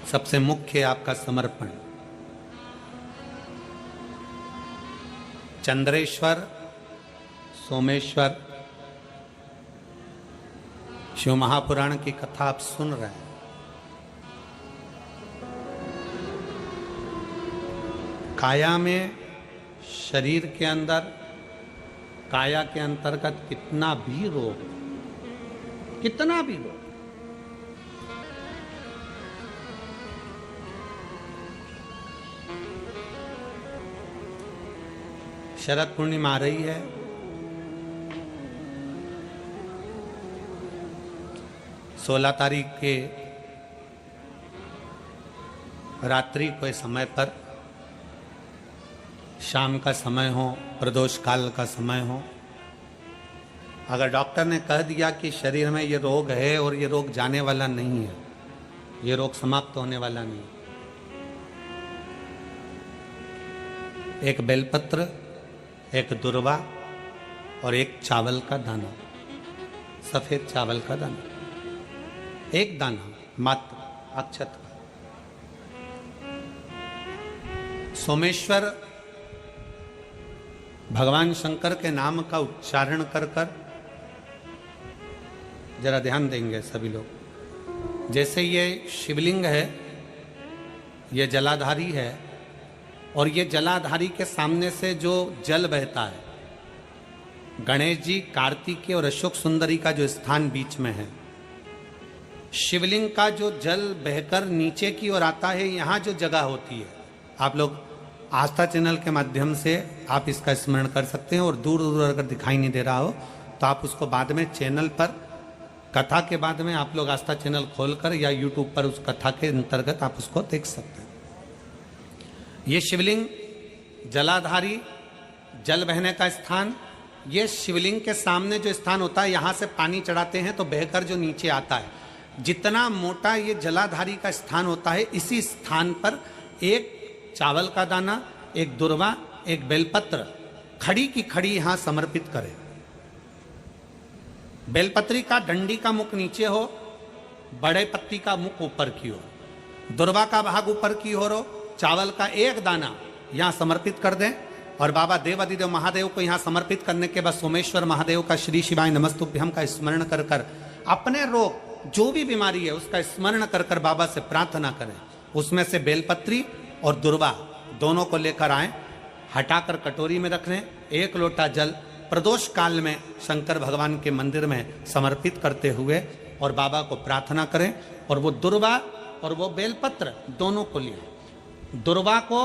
सबसे मुख्य आपका समर्पण। चंद्रेश्वर, सोमेश्वर, शिव महापुराण की कथा आप सुन रहे हैं। काया में, शरीर के अंदर, काया के अंतर्गत कितना भी रोग, कितना भी रोग, शरद पूर्णिमा आ रही है। सोलह तारीख के रात्रि के समय पर, शाम का समय हो, प्रदोष काल का समय हो, अगर डॉक्टर ने कह दिया कि शरीर में ये रोग है और ये रोग जाने वाला नहीं है, ये रोग समाप्त होने वाला नहीं, एक बेलपत्र, एक दुर्वा और एक चावल का दाना, सफेद चावल का दाना, एक दाना मात्र अक्षत का। सोमेश्वर भगवान शंकर के नाम का उच्चारण कर कर, जरा ध्यान देंगे सभी लोग। जैसे ये शिवलिंग है, ये जलाधारी है, और ये जलाधारी के सामने से जो जल बहता है, गणेश जी, कार्तिकेय और अशोक सुंदरी का जो स्थान बीच में है, शिवलिंग का जो जल बहकर नीचे की ओर आता है, यहाँ जो जगह होती है, आप लोग आस्था चैनल के माध्यम से आप इसका स्मरण कर सकते हैं। और दूर दूर अगर दिखाई नहीं दे रहा हो तो आप उसको बाद में चैनल पर, कथा के बाद में आप लोग आस्था चैनल खोलकर या यूट्यूब पर उस कथा के अंतर्गत आप उसको देख सकते हैं। ये शिवलिंग जलाधारी, जल बहने का स्थान, ये शिवलिंग के सामने जो स्थान होता है, यहाँ से पानी चढ़ाते हैं तो बहकर जो नीचे आता है, जितना मोटा ये जलाधारी का स्थान होता है, इसी स्थान पर एक चावल का दाना, एक दुर्वा, एक बेलपत्र खड़ी की खड़ी यहाँ समर्पित करें। बेलपत्री का डंडी का मुख नीचे हो, बड़े पत्ती का मुख ऊपर की ओर, दुर्वा का भाग ऊपर की ओर हो, चावल का एक दाना यहाँ समर्पित कर दें। और बाबा देवादिदेव महादेव को यहाँ समर्पित करने के बाद सोमेश्वर महादेव का श्री शिवाय नमस्तुभ्यम का स्मरण कर कर अपने रोग, जो भी बीमारी है उसका स्मरण कर कर बाबा से प्रार्थना करें। उसमें से बेलपत्री और दुर्वा दोनों को लेकर आए, हटाकर कटोरी में रख लें। एक लोटा जल प्रदोष काल में शंकर भगवान के मंदिर में समर्पित करते हुए और बाबा को प्रार्थना करें। और वो दुर्वा और वो बेलपत्र दोनों को लिए, दुर्वा को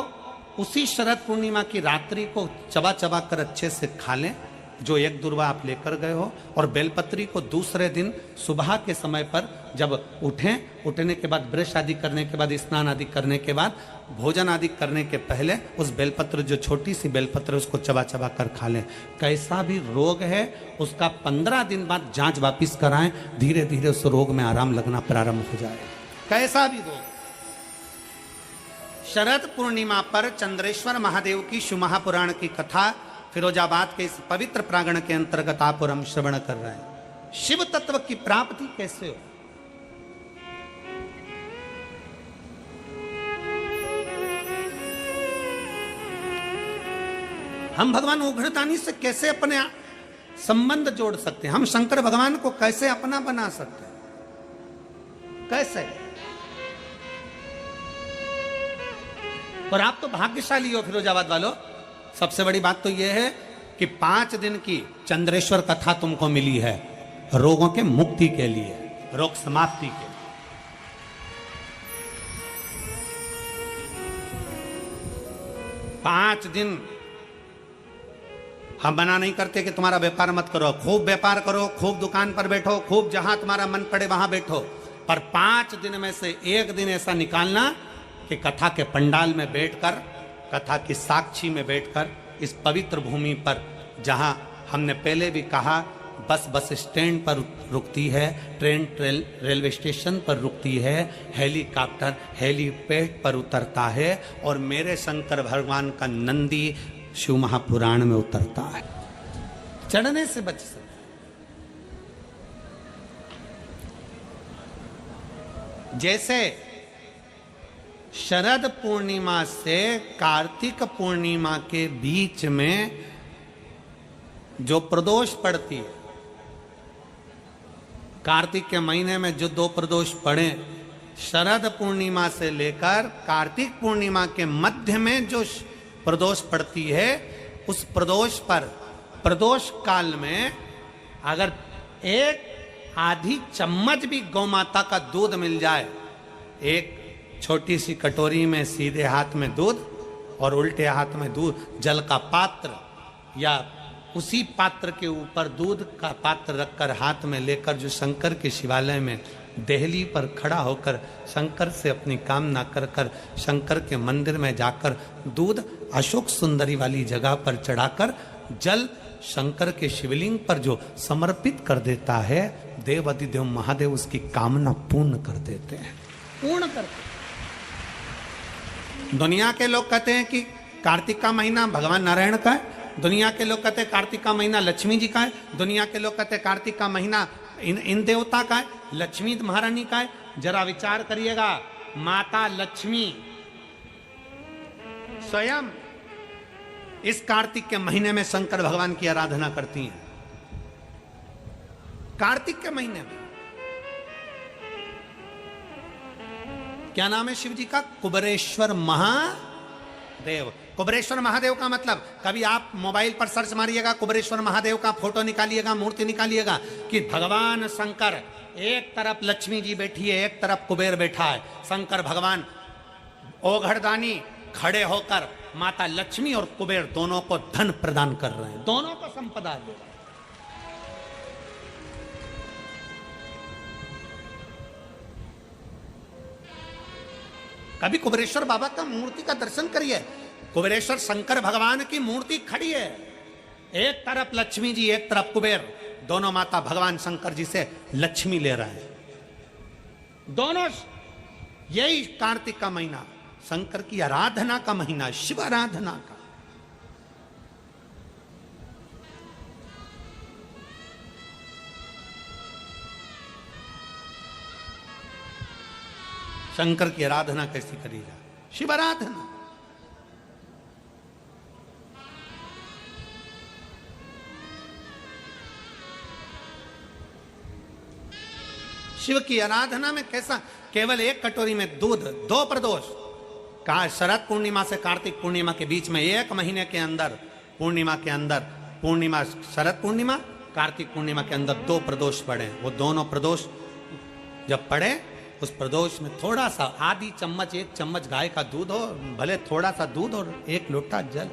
उसी शरद पूर्णिमा की रात्रि को चबा चबा कर अच्छे से खा लें, जो एक दुर्वा आप लेकर गए हो। और बेलपत्री को दूसरे दिन सुबह के समय पर जब उठें, उठने के बाद ब्रश आदि करने के बाद, स्नान आदि करने के बाद, भोजन आदि करने के पहले उस बेलपत्र, जो छोटी सी बेलपत्र, उसको चबा चबा कर खा लें। कैसा भी रोग है उसका 15 दिन बाद जांच वापिस कराएं, धीरे धीरे उस रोग में आराम लगना प्रारंभ हो जाए। कैसा भी रोग। शरद पूर्णिमा पर चंद्रेश्वर महादेव की शिव महापुराण की कथा फिरोजाबाद के इस पवित्र प्रांगण के अंतर्गत आप और हम श्रवण कर रहे हैं। शिव तत्व की प्राप्ति कैसे हो? हम भगवान उग्रदानी से कैसे अपने संबंध जोड़ सकते हैं? हम शंकर भगवान को कैसे अपना बना सकते हैं? कैसे? और आप तो भाग्यशाली हो फिरोजाबाद वालों। सबसे बड़ी बात तो यह है कि 5 दिन की चंद्रेश्वर कथा तुमको मिली है रोगों के मुक्ति के लिए, रोग समाप्ति के लिए। पांच दिन हम मना नहीं करते कि तुम्हारा व्यापार मत करो, खूब व्यापार करो, खूब दुकान पर बैठो, खूब जहां तुम्हारा मन पड़े वहां बैठो, पर 5 दिन में से एक दिन ऐसा निकालना कि कथा के पंडाल में बैठकर, कथा की साक्षी में बैठकर, इस पवित्र भूमि पर जहां हमने पहले भी कहा बस स्टैंड पर रुकती है, ट्रेन रेलवे स्टेशन पर रुकती है, हेलीकॉप्टर हेलीपैड पर उतरता है, और मेरे शंकर भगवान का नंदी शिव महापुराण में उतरता है। चढ़ने से बच सकते। जैसे शरद पूर्णिमा से कार्तिक पूर्णिमा के बीच में जो प्रदोष पड़ती है, कार्तिक के महीने में जो 2 प्रदोष पड़े, शरद पूर्णिमा से लेकर कार्तिक पूर्णिमा के मध्य में जो प्रदोष पड़ती है, उस प्रदोष पर प्रदोष काल में अगर एक आधी चम्मच भी गौ माता का दूध मिल जाए, एक छोटी सी कटोरी में सीधे हाथ में दूध और उल्टे हाथ में दूध, जल का पात्र या उसी पात्र के ऊपर दूध का पात्र रखकर हाथ में लेकर जो शंकर के शिवालय में देहली पर खड़ा होकर शंकर से अपनी कामना कर कर शंकर के मंदिर में जाकर दूध अशोक सुंदरी वाली जगह पर चढ़ाकर जल शंकर के शिवलिंग पर जो समर्पित कर देता है, देव अधिदेव महादेव उसकी कामना पूर्ण कर देते हैं, पूर्ण करते हैं। दुनिया के लोग कहते हैं कि कार्तिक का महीना भगवान नारायण का है, दुनिया के लोग कहते हैं कार्तिक का महीना लक्ष्मी जी का है, दुनिया के लोग कहते हैं कार्तिक का महीना इन देवता का है, लक्ष्मी महारानी का है। जरा विचार करिएगा, माता लक्ष्मी स्वयं इस कार्तिक के महीने में शंकर भगवान की आराधना करती हैं। कार्तिक के महीने में क्या नाम है शिव जी का? कुबेरेश्वर महादेव। कुबेरेश्वर महादेव का मतलब, कभी आप मोबाइल पर सर्च मारिएगा, कुबेरेश्वर महादेव का फोटो निकालिएगा, मूर्ति निकालिएगा कि भगवान शंकर, एक तरफ लक्ष्मी जी बैठी है, एक तरफ कुबेर बैठा है। शंकर भगवान ओघड़दानी खड़े होकर माता लक्ष्मी और कुबेर दोनों को धन प्रदान कर रहे हैं, दोनों को संपदा दे रहे हैं। कभी कुबेरेश्वर बाबा का मूर्ति का दर्शन करिए, कुबेरेश्वर शंकर भगवान की मूर्ति खड़ी है, एक तरफ लक्ष्मी जी, एक तरफ कुबेर, दोनों माता भगवान शंकर जी से लक्ष्मी ले रहे हैं। दोनों, यही कार्तिक का महीना शंकर की आराधना का महीना, शिव आराधना का। शंकर की आराधना कैसी करी जाए? शिव आराधना। शिव की आराधना में कैसा? केवल एक कटोरी में दूध, 2 प्रदोष, शरद पूर्णिमा से कार्तिक पूर्णिमा के बीच में, एक महीने के अंदर, पूर्णिमा के अंदर, पूर्णिमा शरद पूर्णिमा, कार्तिक पूर्णिमा के अंदर 2 प्रदोष पड़े। वो दोनों प्रदोष जब पड़े, उस प्रदोष में थोड़ा सा, आधी चम्मच, 1 चम्मच गाय का दूध हो, भले थोड़ा सा दूध और 1 लोटा जल।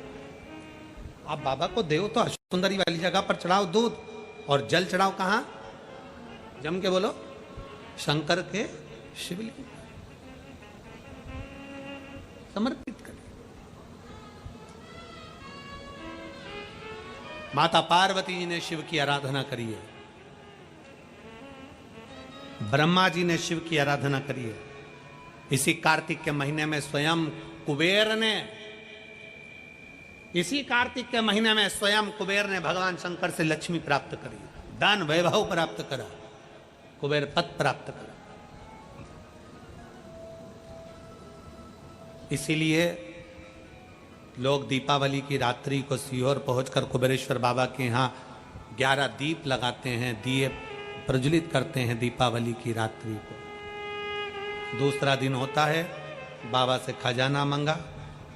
आप बाबा को देव तो अशोक सुंदरी वाली जगह पर चढ़ाओ दूध, और जल चढ़ाओ कहाँ? जम के बोलो, शंकर के शिवलिंग समर्पित करें। माता पार्वती जी ने शिव की आराधना करी है, ब्रह्मा जी ने शिव की आराधना करी है। इसी कार्तिक के महीने में स्वयं कुबेर ने, इसी कार्तिक के महीने में स्वयं कुबेर ने भगवान शंकर से लक्ष्मी प्राप्त करी, धन वैभव प्राप्त करा, कुबेर पद प्राप्त करा। इसीलिए लोग दीपावली की रात्रि को सीहोर पहुंचकर कुबेरेश्वर बाबा के यहाँ 11 दीप लगाते हैं, दिए प्रज्वलित करते हैं दीपावली की रात्रि को। दूसरा दिन होता है, बाबा से खजाना मंगा,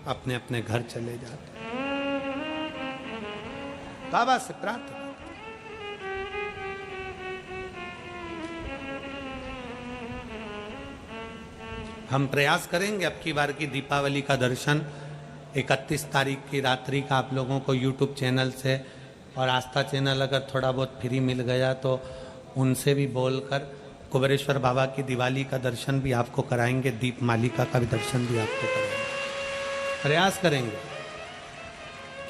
अपने अपने घर चले जाते हैं, बाबा से प्रार्थना। हम प्रयास करेंगे अब की बार की दीपावली का दर्शन 31 तारीख की रात्रि का आप लोगों को YouTube चैनल से, और आस्था चैनल अगर थोड़ा बहुत फ्री मिल गया तो उनसे भी बोलकर कुबेरेश्वर बाबा की दिवाली का दर्शन भी आपको कराएंगे, दीप मालिका का भी दर्शन भी आपको कराएंगे। प्रयास करेंगे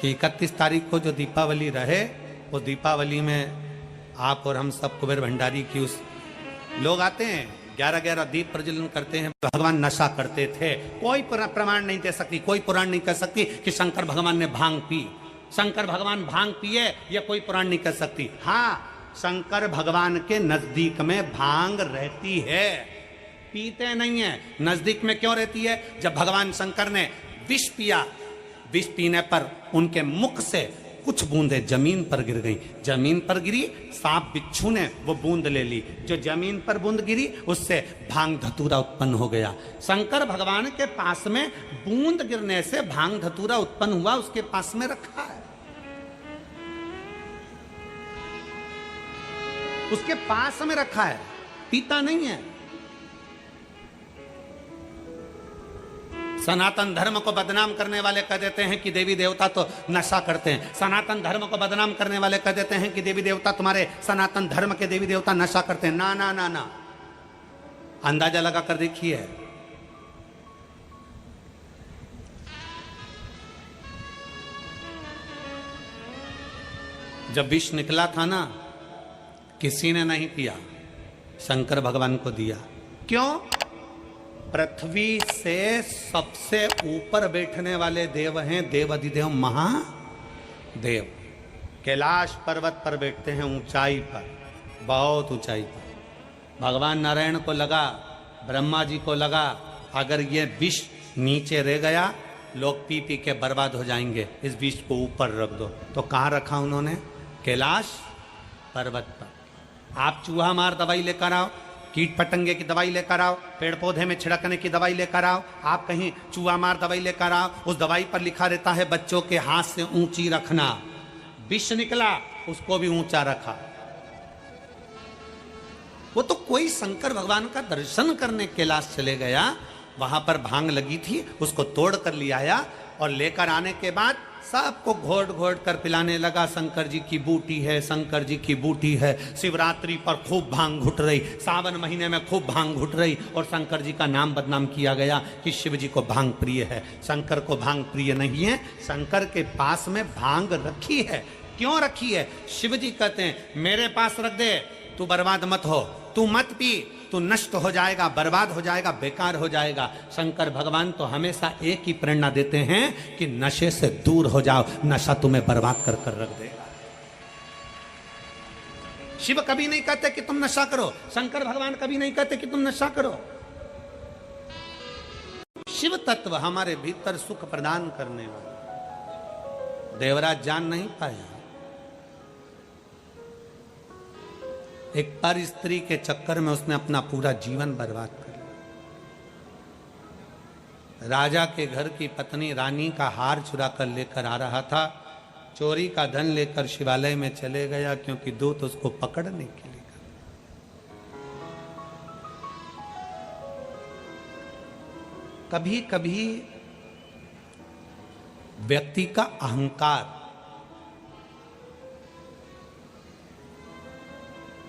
कि 31 तारीख को जो दीपावली रहे, वो दीपावली में आप और हम सब कुबेर भंडारी की उस, लोग आते हैं 11-11 दीप प्रज्वलन करते हैं, भगवान नशा करते थे। कोई प्रमाण नहीं दे सकती, कोई पुराण नहीं कह सकती कि शंकर भगवान ने भांग पी, शंकर भगवान भांग पिए, यह कोई पुराण नहीं कह सकती। हाँ, शंकर भगवान के नजदीक में भांग रहती है, पीते नहीं है। नजदीक में क्यों रहती है? जब भगवान शंकर ने विष पिया, विष पीने पर उनके मुख से कुछ बूंदें जमीन पर गिर गई। जमीन पर गिरी, सांप बिच्छू ने वो बूंद ले ली। जो जमीन पर बूंद गिरी उससे भांग धतूरा उत्पन्न हो गया। शंकर भगवान के पास में बूंद गिरने से भांग धतूरा उत्पन्न हुआ, उसके पास में रखा है, उसके पास में रखा है, पीता नहीं है। सनातन धर्म को बदनाम करने वाले कह देते हैं कि देवी देवता तो नशा करते हैं। सनातन धर्म को बदनाम करने वाले कह देते हैं कि देवी देवता, तुम्हारे सनातन धर्म के देवी देवता नशा करते हैं। ना ना ना ना, अंदाजा लगा कर देखिए। जब विष निकला था ना, किसी ने नहीं पिया, शंकर भगवान को दिया। क्यों? पृथ्वी से सबसे ऊपर बैठने वाले देव हैं देवाधिदेव महादेव। कैलाश पर्वत पर बैठते हैं, ऊंचाई पर, बहुत ऊंचाई पर। भगवान नारायण को लगा, ब्रह्मा जी को लगा, अगर ये विष नीचे रह गया लोग पी पी के बर्बाद हो जाएंगे, इस विष को ऊपर रख दो। तो कहाँ रखा उन्होंने? कैलाश पर्वत पर। आप चूहा मार दवाई लेकर आओ, कीट पतंगे की दवाई लेकर आओ, पेड़ पौधे में छिड़कने की दवाई लेकर आओ, आप कहीं चूहा मार दवाई लेकर आओ, उस दवाई पर लिखा रहता है बच्चों के हाथ से ऊंची रखना। विष निकला, उसको भी ऊंचा रखा। वो तो कोई शंकर भगवान का दर्शन करने कैलाश चले गया, वहां पर भांग लगी थी, उसको तोड़ कर ले आया और लेकर आने के बाद सबको घोट घोट कर पिलाने लगा। शंकर जी की बूटी है, शंकर जी की बूटी है। शिवरात्रि पर खूब भांग घुट रही, सावन महीने में खूब भांग घुट रही, और शंकर जी का नाम बदनाम किया गया कि शिव जी को भांग प्रिय है। शंकर को भांग प्रिय नहीं है। शंकर के पास में भांग रखी है। क्यों रखी है? शिव जी कहते हैं मेरे पास रख दे, तू बर्बाद मत हो, तू मत पी, तू नष्ट हो जाएगा, बर्बाद हो जाएगा, बेकार हो जाएगा। शंकर भगवान तो हमेशा एक ही प्रेरणा देते हैं कि नशे से दूर हो जाओ, नशा तुम्हें बर्बाद कर कर रख देगा। शिव कभी नहीं कहते कि तुम नशा करो, शंकर भगवान कभी नहीं कहते कि तुम नशा करो। शिव तत्व हमारे भीतर सुख प्रदान करने वाला। देवराज जान नहीं पाया, एक पर स्त्री के चक्कर में उसने अपना पूरा जीवन बर्बाद कर लिया। राजा के घर की पत्नी रानी का हार चुरा कर लेकर आ रहा था, चोरी का धन लेकर शिवालय में चले गया, क्योंकि दूत उसको पकड़ने के लिए। कभी कभी व्यक्ति का अहंकार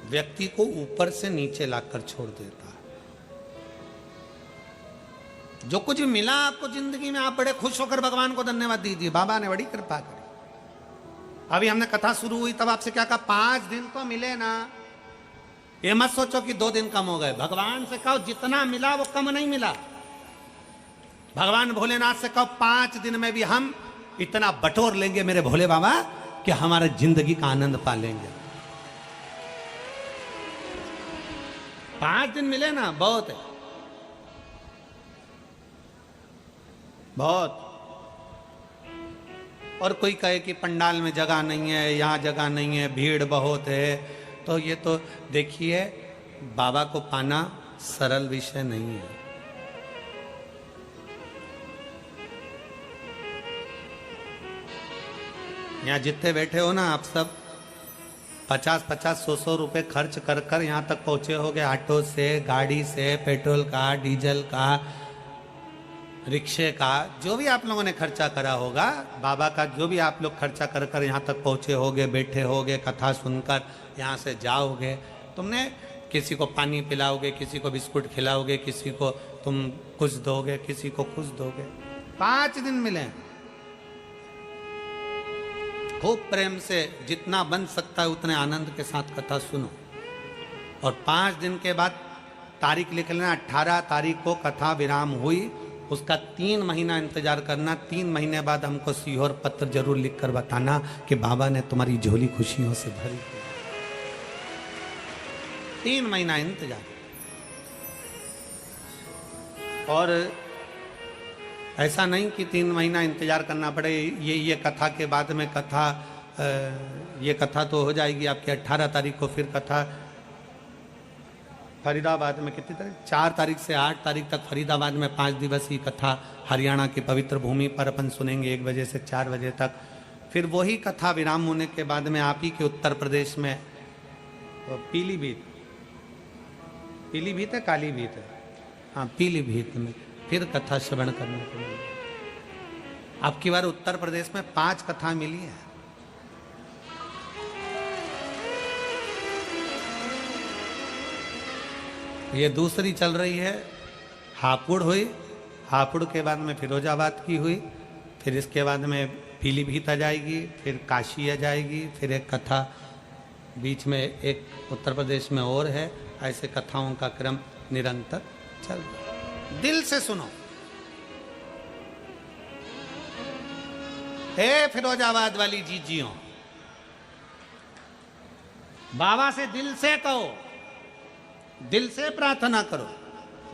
व्यक्ति को ऊपर से नीचे लाकर छोड़ देता है। जो कुछ मिला आपको जिंदगी में, आप बड़े खुश होकर भगवान को धन्यवाद दीजिए, बाबा ने बड़ी कृपा करी। अभी हमने कथा शुरू हुई तब आपसे क्या कहा, 5 दिन तो मिले ना, ये मत सोचो कि 2 दिन कम हो गए। भगवान से कहो जितना मिला वो कम नहीं मिला। भगवान भोलेनाथ से कहो 5 दिन में भी हम इतना बटोर लेंगे मेरे भोले बाबा कि हमारे जिंदगी का आनंद पा लेंगे। 5 दिन मिले ना, बहुत है, बहुत। और कोई कहे कि पंडाल में जगह नहीं है, यहाँ जगह नहीं है, भीड़ बहुत है, तो ये तो देखिए बाबा को पाना सरल विषय नहीं है। यहाँ जितने बैठे हो ना आप सब 50-50, 100-100 रुपए खर्च कर कर यहाँ तक पहुँचे होगे, ऑटो से, गाड़ी से, पेट्रोल का, डीजल का, रिक्शे का, जो भी आप लोगों ने खर्चा करा होगा, बाबा का जो भी आप लोग खर्चा कर कर यहाँ तक पहुँचे होगे, बैठे होगे, कथा सुनकर यहाँ से जाओगे। तुमने किसी को पानी पिलाओगे, किसी को बिस्कुट खिलाओगे, किसी को तुम कुछ दोगे, किसी को कुछ दोगे। 5 दिन मिले, खूब प्रेम से जितना बन सकता है उतने आनंद के साथ कथा सुनो। और 5 दिन के बाद तारीख लिख लेना, 18 तारीख को कथा विराम हुई, उसका 3 महीना इंतजार करना। 3 महीने बाद हमको सीहोर पत्र जरूर लिख कर बताना कि बाबा ने तुम्हारी झोली खुशियों से भरी। 3 महीना इंतजार। और ऐसा नहीं कि 3 महीना इंतजार करना पड़े। ये कथा के बाद में कथा, ये कथा तो हो जाएगी आपकी 18 तारीख को, फिर कथा फरीदाबाद में कितनी तारीख, 4 तारीख से 8 तारीख तक फरीदाबाद में 5 दिवसीय कथा हरियाणा की पवित्र भूमि पर अपन सुनेंगे 1 बजे से 4 बजे तक। फिर वही कथा विराम होने के बाद में आप ही के उत्तर प्रदेश में पीलीभीत, पीलीभीत है कालीभीत है, हाँ पीलीभीत में फिर कथा श्रवण करने को मिली। अब की बार उत्तर प्रदेश में 5 कथा मिली है। ये दूसरी चल रही है, हापुड़ हुई, हापुड़ के बाद में फिरोजाबाद की हुई, फिर इसके बाद में पीलीभीत आ जाएगी, फिर काशी आ जाएगी, फिर एक कथा बीच में एक उत्तर प्रदेश में और है। ऐसे कथाओं का क्रम निरंतर चल रहा है। दिल से सुनो, हे फिरोजाबाद वाली जीजियों, बाबा से दिल से कहो, दिल से प्रार्थना करो,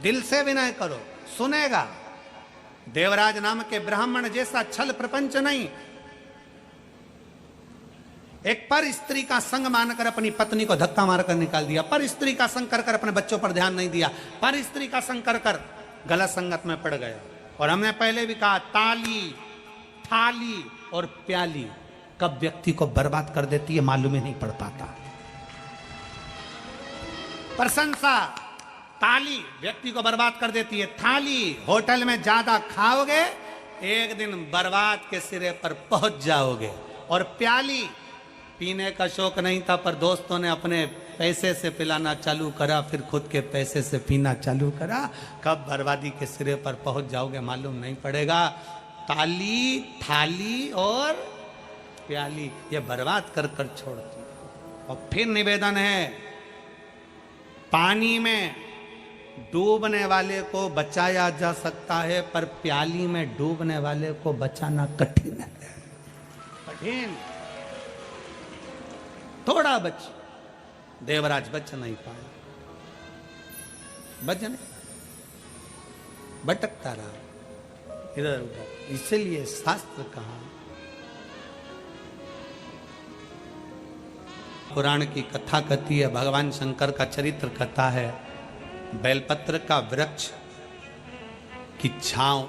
दिल से विनय करो, सुनेगा। देवराज नाम के ब्राह्मण जैसा छल प्रपंच नहीं। एक पर स्त्री का संग मानकर अपनी पत्नी को धक्का मारकर निकाल दिया, पर स्त्री का संग कर अपने बच्चों पर ध्यान नहीं दिया, पर स्त्री का संग कर गलत संगत में पड़ गया। और हमने पहले भी कहा, ताली, थाली और प्याली कब व्यक्ति को बर्बाद कर देती है मालूम ही नहीं पड़ पाता। प्रशंसा, ताली व्यक्ति को बर्बाद कर देती है, थाली होटल में ज्यादा खाओगे एक दिन बर्बाद के सिरे पर पहुंच जाओगे। और प्याली, पीने का शौक नहीं था पर दोस्तों ने अपने पैसे से पिलाना चालू करा, फिर खुद के पैसे से पीना चालू करा, कब बर्बादी के सिरे पर पहुंच जाओगे मालूम नहीं पड़ेगा। ताली, थाली और प्याली ये बर्बाद कर कर छोड़ती। और फिर निवेदन है, पानी में डूबने वाले को बचाया जा सकता है पर प्याली में डूबने वाले को बचाना कठिन है, कठिन। थोड़ा बच, देवराज बच नहीं पाया, बच नहीं, भटकता रहा इधर उधर। इसलिए शास्त्र कहा, पुराण की कथा कहती है, भगवान शंकर का चरित्र कथा है। बेलपत्र का वृक्ष की छांव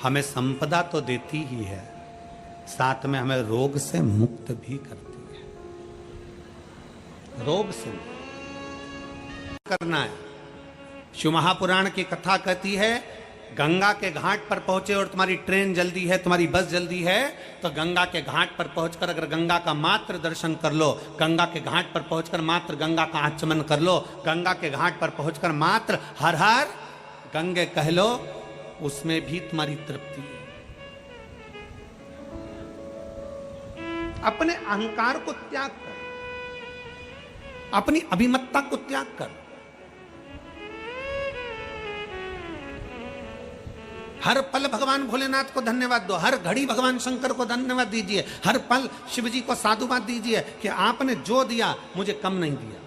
हमें संपदा तो देती ही है, साथ में हमें रोग से मुक्त भी करती है। रोग से करना है। शिव महापुराण की कथा कहती है, गंगा के घाट पर पहुंचे और तुम्हारी ट्रेन जल्दी है, तुम्हारी बस जल्दी है, तो गंगा के घाट पर पहुंचकर अगर गंगा का मात्र दर्शन कर लो, गंगा के घाट पर पहुंचकर मात्र गंगा का आचमन कर लो, गंगा के घाट पर पहुंचकर मात्र हर हर गंगे कह लो, उसमें भी तुम्हारी तृप्ति है। अपने अहंकार को त्याग कर, अपनी अभिमत्ता को त्याग कर, हर पल भगवान भोलेनाथ को धन्यवाद दो, हर घड़ी भगवान शंकर को धन्यवाद दीजिए, हर पल शिव जी को साधुवाद दीजिए कि आपने जो दिया मुझे कम नहीं दिया।